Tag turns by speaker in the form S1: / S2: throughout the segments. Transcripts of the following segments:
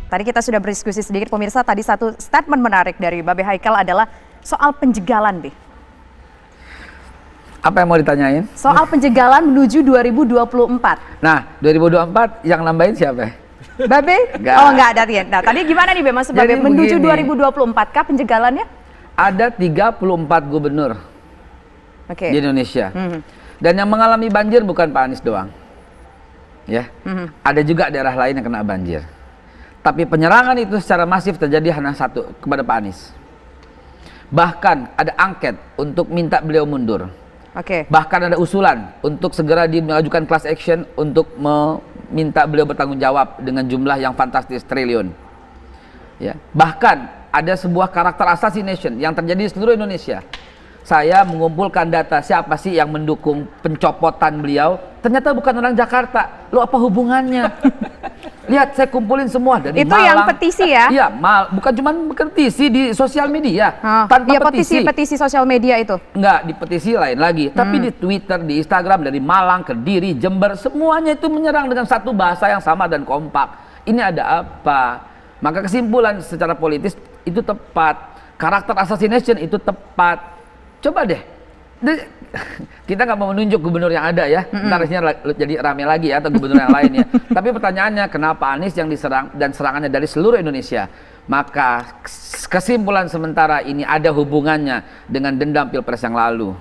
S1: Tadi kita sudah berdiskusi sedikit pemirsa, tadi satu statement menarik dari Babe Haikal adalah soal penjegalan, Be.
S2: Apa yang mau ditanyain?
S1: Soal penjegalan menuju 2024.
S2: Nah, 2024 yang nambahin siapa?
S1: Babe?
S2: Enggak.
S1: Oh enggak ada. Nah tadi gimana nih Be, maksud Babe menuju 2024 kah penjegalannya?
S2: Ada 34 gubernur di Indonesia. Dan yang mengalami banjir bukan Pak Anies doang. Ya, ada juga daerah lain yang kena banjir. Tapi penyerangan itu secara masif terjadi hanya satu, kepada Pak Anies. Bahkan ada angket untuk minta beliau mundur. Bahkan ada usulan untuk segera diajukan class action untuk meminta beliau bertanggung jawab dengan jumlah yang fantastis triliun. Ya, bahkan ada sebuah karakter assassination yang terjadi di seluruh Indonesia. Saya mengumpulkan data siapa sih yang mendukung pencopotan beliau. Ternyata bukan orang Jakarta. Lo apa hubungannya? Lihat, saya kumpulin semua dari
S1: itu
S2: Malang.
S1: Yang petisi ya?
S2: Iya, bukan cuma petisi di sosial media. Tanpa
S1: ya,
S2: petisi.
S1: Petisi sosial media itu?
S2: Enggak, di petisi lain lagi. Tapi di Twitter, di Instagram, dari Malang, Kediri, Jember, semuanya itu menyerang dengan satu bahasa yang sama dan kompak. Ini ada apa? Maka kesimpulan secara politis itu tepat. Karakter assassination itu tepat. Coba deh, kita nggak mau menunjuk gubernur yang ada ya, ntar jadi rame lagi ya, atau gubernur yang lain ya. Tapi pertanyaannya, kenapa Anies yang diserang dan serangannya dari seluruh Indonesia? Maka kesimpulan sementara ini ada hubungannya dengan dendam Pilpres yang lalu.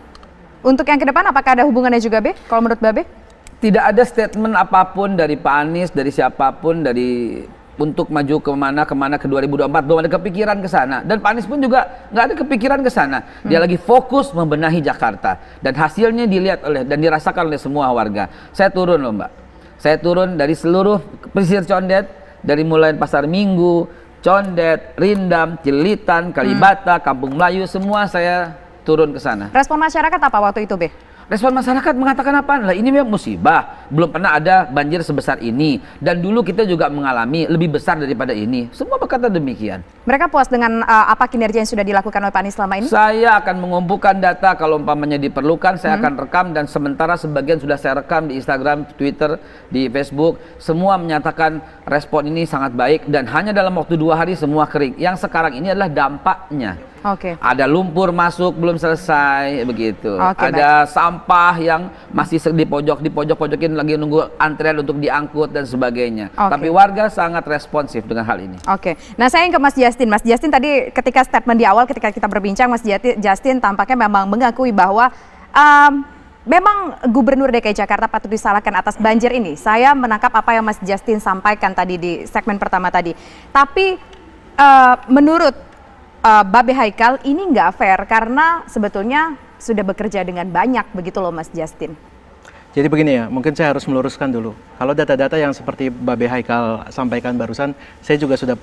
S1: Untuk yang ke depan, apakah ada hubungannya juga, Be? Kalau menurut Babe?
S2: Tidak ada statement apapun dari Pak Anies, dari siapapun, dari untuk maju kemana ke 2024, belum ada kepikiran ke sana. Dan Pak Anies pun juga nggak ada kepikiran ke sana. Dia lagi fokus membenahi Jakarta. Dan hasilnya dilihat oleh dan dirasakan oleh semua warga. Saya turun loh Mbak. Saya turun dari seluruh pesisir Condet, dari mulai Pasar Minggu, Condet, Rindam, Cilitan, Kalibata, Kampung Melayu, semua saya turun ke sana.
S1: Respon masyarakat apa waktu itu, Be?
S2: Respon masyarakat mengatakan apa? Lah ini memang musibah, belum pernah ada banjir sebesar ini. Dan dulu kita juga mengalami lebih besar daripada ini. Semua berkata demikian.
S1: Mereka puas dengan apa kinerja yang sudah dilakukan oleh Pak Anies selama ini?
S2: Saya akan mengumpulkan data kalau umpamanya diperlukan, saya akan rekam, dan sementara sebagian sudah saya rekam di Instagram, Twitter, di Facebook. Semua menyatakan respon ini sangat baik dan hanya dalam waktu 2 hari semua kering. Yang sekarang ini adalah dampaknya. Ada lumpur masuk belum selesai begitu. Ada sampah yang masih di pojok-pojokin lagi nunggu antrian untuk diangkut dan sebagainya. Tapi warga sangat responsif dengan hal ini.
S1: Nah saya ingin ke Mas Justin. Mas Justin tadi ketika statement di awal ketika kita berbincang, Mas Justin tampaknya memang mengakui bahwa memang Gubernur DKI Jakarta patut disalahkan atas banjir ini. Saya menangkap apa yang Mas Justin sampaikan tadi di segmen pertama tadi. Tapi menurut Babe Haikal ini nggak fair karena sebetulnya sudah bekerja dengan banyak begitu loh Mas Justin.
S3: Jadi begini ya, mungkin saya harus meluruskan dulu. Kalau data-data yang seperti Babe Haikal sampaikan barusan, saya juga sudah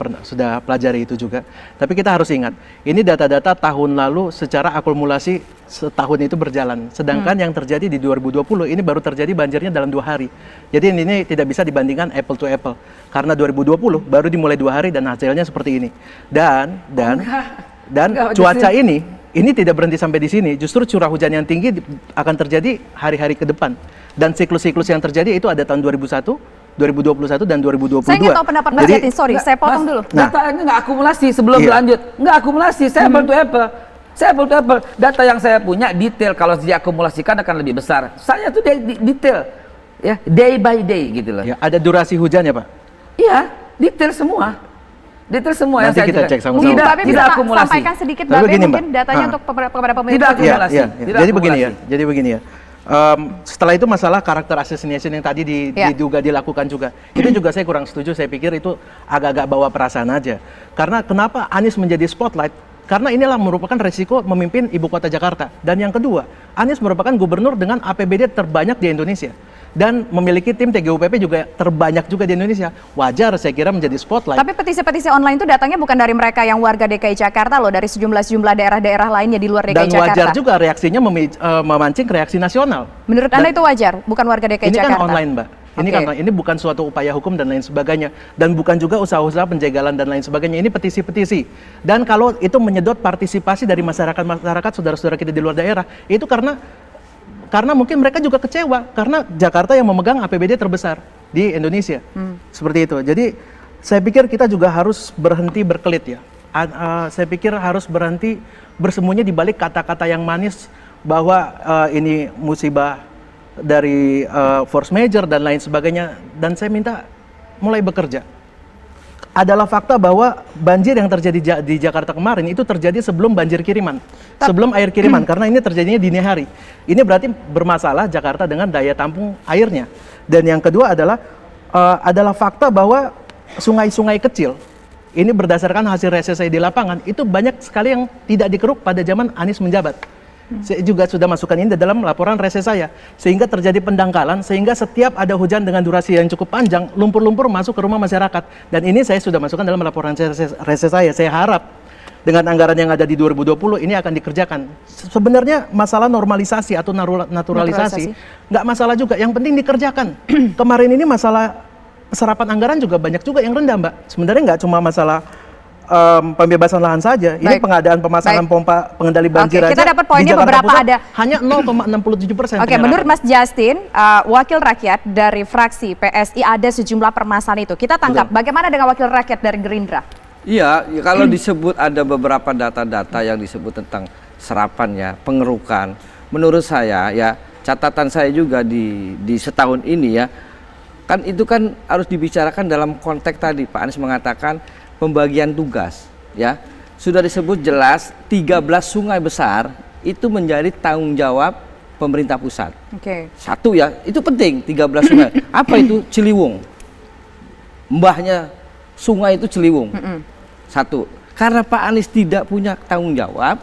S3: pelajari itu juga. Tapi kita harus ingat, ini data-data tahun lalu secara akumulasi setahun itu berjalan. Sedangkan yang terjadi di 2020 ini baru terjadi banjirnya dalam 2 hari. Jadi ini tidak bisa dibandingkan apple to apple. Karena 2020 baru dimulai 2 hari dan hasilnya seperti ini. Dan cuaca ini tidak berhenti sampai di sini. Justru curah hujan yang tinggi akan terjadi hari-hari ke depan. Dan siklus-siklus yang terjadi itu ada tahun 2001, 2021 dan 2022.
S1: Saya ingin tahu pendapat Mas Justin. Sorry, saya potong dulu.
S2: Datanya nggak akumulasi sebelum lanjut. Nggak akumulasi, saya apple to apple. Saya apple to apple. Data yang saya punya detail, kalau diakumulasikan akan lebih besar. Saya tuh detail, ya, day by day gitu loh.
S3: Ya, ada durasi hujan ya Pak?
S2: Iya, detail semua. Detail semua.
S3: Nanti
S2: yang
S3: kita cek sama-sama.
S1: Mungkin Babe bisa
S2: akumulasi.
S1: Sampaikan sedikit Babe mungkin datanya untuk kepada pemerintah.
S2: Tidak akumulasi.
S3: Jadi begini ya. Setelah itu masalah karakter assassination yang tadi diduga dilakukan juga. Itu juga saya kurang setuju. Saya pikir itu agak-agak bawa perasaan aja. Karena kenapa Anies menjadi spotlight? Karena inilah merupakan resiko memimpin ibu kota Jakarta. Dan yang kedua, Anies merupakan gubernur dengan APBD terbanyak di Indonesia. Dan memiliki tim TGUPP juga terbanyak juga di Indonesia. Wajar saya kira menjadi spotlight.
S1: Tapi petisi-petisi online itu datangnya bukan dari mereka yang warga DKI Jakarta loh, dari sejumlah daerah-daerah lainnya di luar DKI Jakarta.
S3: Dan wajar juga reaksinya memancing reaksi nasional.
S1: Menurut Anda itu wajar? Bukan warga DKI Jakarta?
S3: Ini kan online Mbak. Ini bukan suatu upaya hukum dan lain sebagainya. Dan bukan juga usaha-usaha penjagalan dan lain sebagainya. Ini petisi-petisi. Dan kalau itu menyedot partisipasi dari masyarakat saudara-saudara kita di luar daerah, itu karena mungkin mereka juga kecewa karena Jakarta yang memegang APBD terbesar di Indonesia. Seperti itu. Jadi saya pikir kita juga harus berhenti berkelit ya. Saya pikir harus berhenti bersembunyi di balik kata-kata yang manis bahwa ini musibah dari force major dan lain sebagainya. Dan saya minta mulai bekerja. Adalah fakta bahwa banjir yang terjadi di Jakarta kemarin itu terjadi sebelum banjir kiriman, sebelum air kiriman, karena ini terjadinya dini hari. Ini berarti bermasalah Jakarta dengan daya tampung airnya. Dan yang kedua adalah fakta bahwa sungai-sungai kecil, ini berdasarkan hasil reses saya di lapangan, itu banyak sekali yang tidak dikeruk pada zaman Anies menjabat. Saya juga sudah masukkan ini dalam laporan reses saya, sehingga terjadi pendangkalan, sehingga setiap ada hujan dengan durasi yang cukup panjang, lumpur-lumpur masuk ke rumah masyarakat. Dan ini saya sudah masukkan dalam laporan reses saya. Saya harap dengan anggaran yang ada di 2020 ini akan dikerjakan. Sebenarnya masalah normalisasi atau naturalisasi nggak masalah juga, yang penting dikerjakan. Kemarin ini masalah serapan anggaran juga banyak juga yang rendah, Mbak. Sebenarnya nggak cuma masalah pembebasan lahan saja. Ini pengadaan pemasangan pompa pengendali banjir aja.
S1: Kita dapat poinnya beberapa
S3: Pusat,
S1: ada.
S3: Hanya 0,67%.
S1: Oke, menurut Mas Justin, wakil rakyat dari fraksi PSI ada sejumlah permasalahan itu. Kita tangkap. Bagaimana dengan wakil rakyat dari Gerindra?
S4: Iya, kalau disebut ada beberapa data-data yang disebut tentang serapannya, pengerukan. Menurut saya ya, catatan saya juga di setahun ini ya, kan itu kan harus dibicarakan dalam konteks tadi Pak Anies mengatakan pembagian tugas ya. Sudah disebut jelas 13 sungai besar itu menjadi tanggung jawab pemerintah pusat.
S1: Oke.
S4: Satu ya, itu penting 13 sungai. Apa itu? Ciliwung. Mbahnya sungai itu Ciliwung. Satu. Karena Pak Anies tidak punya tanggung jawab,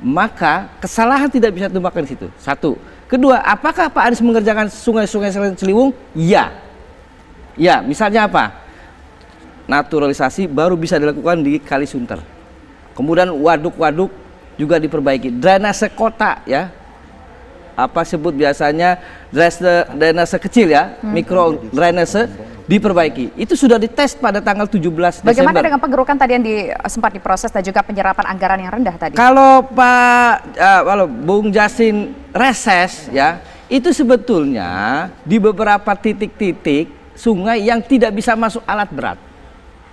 S4: maka kesalahan tidak bisa ditumpahkan di situ. Satu. Kedua, apakah Pak Anies mengerjakan sungai-sungai selain Ciliwung? Iya. Ya, misalnya apa? Naturalisasi baru bisa dilakukan di Kali Sunter. Kemudian waduk-waduk juga diperbaiki. Drainase kota ya, apa sebut biasanya drainase kecil ya, mikro drainase diperbaiki. Itu sudah dites pada tanggal 17 Desember.
S1: Bagaimana dengan pengerukan tadi yang sempat diproses dan juga penyerapan anggaran yang rendah tadi?
S4: Kalau kalau Bung Justin reses ya, itu sebetulnya di beberapa titik-titik sungai yang tidak bisa masuk alat berat.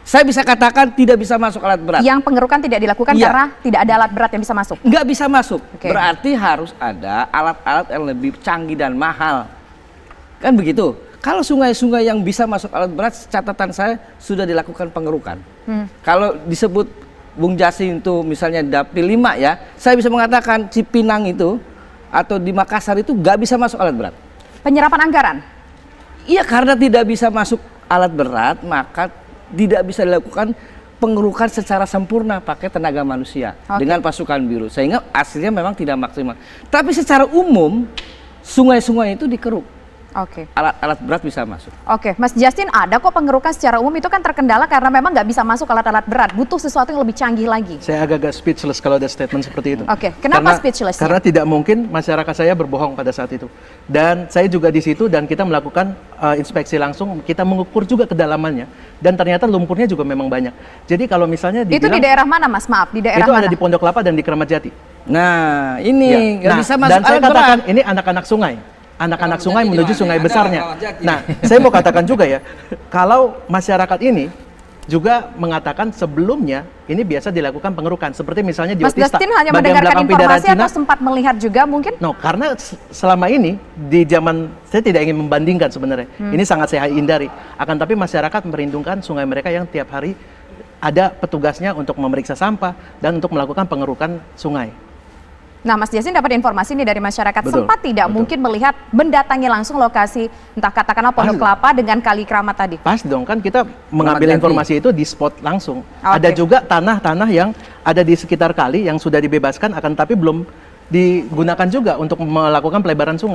S4: Saya bisa katakan tidak bisa masuk alat berat.
S1: Yang pengerukan tidak dilakukan karena tidak ada alat berat yang bisa masuk?
S4: Nggak bisa masuk.
S1: Okay.
S4: Berarti harus ada alat-alat yang lebih canggih dan mahal. Kan begitu. Kalau sungai-sungai yang bisa masuk alat berat, catatan saya sudah dilakukan pengerukan. Kalau disebut Bung Justin itu misalnya Dapil 5 ya, saya bisa mengatakan Cipinang itu atau di Makassar itu nggak bisa masuk alat berat.
S1: Penyerapan anggaran?
S4: Iya, karena tidak bisa masuk alat berat, maka tidak bisa dilakukan pengerukan secara sempurna pakai tenaga manusia dengan pasukan biru, sehingga hasilnya memang tidak maksimal. Tapi secara umum sungai-sungai itu dikeruk. Alat-alat berat bisa masuk.
S1: Mas Justin, ada kok pengerukan secara umum, itu kan terkendala karena memang nggak bisa masuk alat-alat berat, butuh sesuatu yang lebih canggih lagi.
S3: Saya agak-agak speechless kalau ada statement seperti itu.
S1: Kenapa speechless?
S3: Karena tidak mungkin masyarakat saya berbohong pada saat itu. Dan saya juga di situ dan kita melakukan inspeksi langsung, kita mengukur juga kedalamannya. Dan ternyata lumpurnya juga memang banyak. Jadi kalau misalnya
S1: itu di daerah mana, Mas? Maaf, di daerah
S3: itu
S1: mana?
S3: Ada di Pondok Kelapa dan di Kramat Jati.
S4: Nah, ini nggak bisa masuk
S3: dan saya
S4: alat berat.
S3: katakan ini anak-anak sungai. Anak-anak sungai menuju sungai besarnya. Nah, saya mau katakan juga ya, kalau masyarakat ini juga mengatakan sebelumnya ini biasa dilakukan pengerukan, seperti misalnya di
S1: Mas Justin hanya mendengarkan informasi atau sempat melihat juga mungkin?
S3: Karena selama ini di zaman, saya tidak ingin membandingkan sebenarnya, ini sangat saya hindari. Akan tapi masyarakat merindukan sungai mereka yang tiap hari ada petugasnya untuk memeriksa sampah dan untuk melakukan pengerukan sungai.
S1: Nah, Mas Justin dapat informasi ini dari masyarakat, sempat tidak mungkin melihat mendatangi langsung lokasi, entah katakanlah Pondok Kelapa dengan Kali Kramat tadi?
S3: Pas dong, kan kita mengambil informasi itu di spot langsung. Ada juga tanah-tanah yang ada di sekitar kali yang sudah dibebaskan, akan tapi belum digunakan juga untuk melakukan pelebaran sungai.